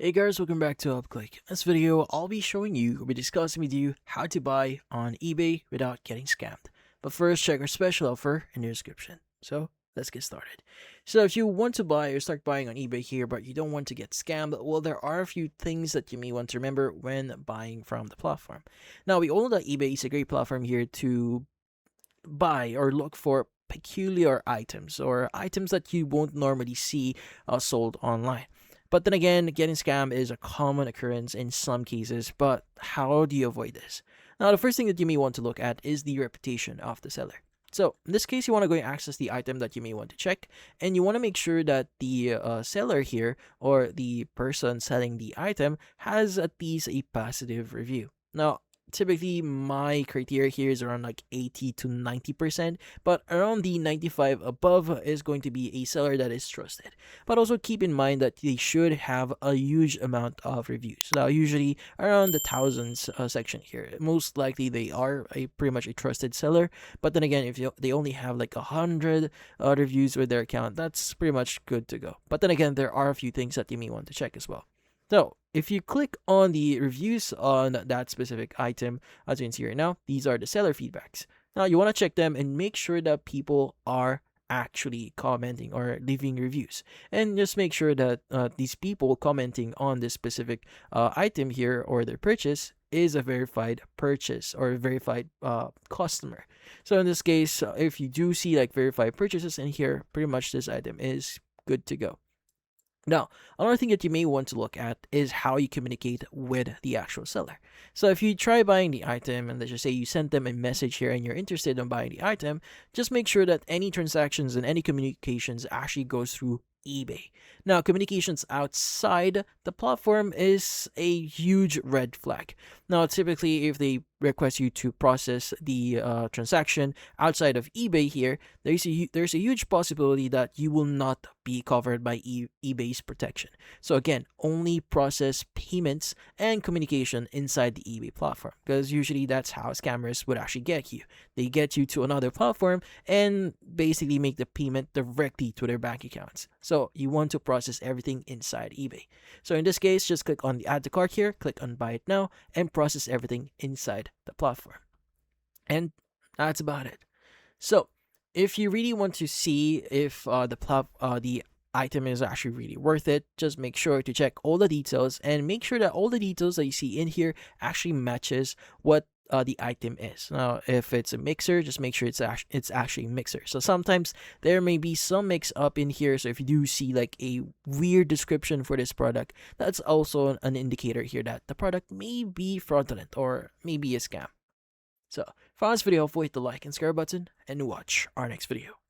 Hey guys, welcome back to UpClick. In this video, I'll be showing you, or be discussing with you how to buy on eBay without getting scammed. But first, check our special offer in the description. So, let's get started. So, if you want to buy or start buying on eBay here, but you don't want to get scammed, well, there are a few things that you may want to remember when buying from the platform. Now, we all know that eBay is a great platform here to buy or look for peculiar items or items that you won't normally see sold online. But then again, getting scammed is a common occurrence in some cases, but how do you avoid this? Now, the first thing that you may want to look at is the reputation of the seller. So, in this case, you want to go and access the item that you may want to check, and you want to make sure that the seller here or the person selling the item has at least a positive review. Now, typically my criteria here is around like 80 to 90%, but around the 95 above is going to be a seller that is trusted. But also keep in mind that they should have a huge amount of reviews. Now, usually around the thousands section here, most likely they are pretty much a trusted seller. But then again, if they only have like 100 reviews with their account, that's pretty much good to go. But then again, there are a few things that you may want to check as well. So, if you click on the reviews on that specific item, as you can see right now, these are the seller feedbacks. Now, you want to check them and make sure that people are actually commenting or leaving reviews. And just make sure that these people commenting on this specific item here or their purchase is a verified purchase or a verified customer. So, in this case, if you do see like verified purchases in here, pretty much this item is good to go. Now, another thing that you may want to look at is how you communicate with the actual seller. So if you try buying the item and let's just say you sent them a message here and you're interested in buying the item, just make sure that any transactions and any communications actually goes through eBay. Now, communications outside the platform is a huge red flag. Now, typically, if they request you to process the transaction outside of eBay here, there's a huge possibility that you will not be covered by eBay's protection. So again, only process payments and communication inside the eBay platform, because usually that's how scammers would actually get you. They get you to another platform and basically make the payment directly to their bank accounts. So you want to process everything inside eBay. So in this case, just click on the add to cart here, click on buy it now, and process everything inside the platform. And that's about it. So if you really want to see if the item is actually really worth it, just make sure to check all the details and make sure that all the details that you see in here actually matches what the item is. Now, if it's a mixer, just make sure it's actually a mixer. So sometimes there may be some mix up in here. So if you do see like a weird description for this product, that's also an indicator here that the product may be fraudulent or maybe a scam. So, if you found this video helpful, hit the like and subscribe button and watch our next video.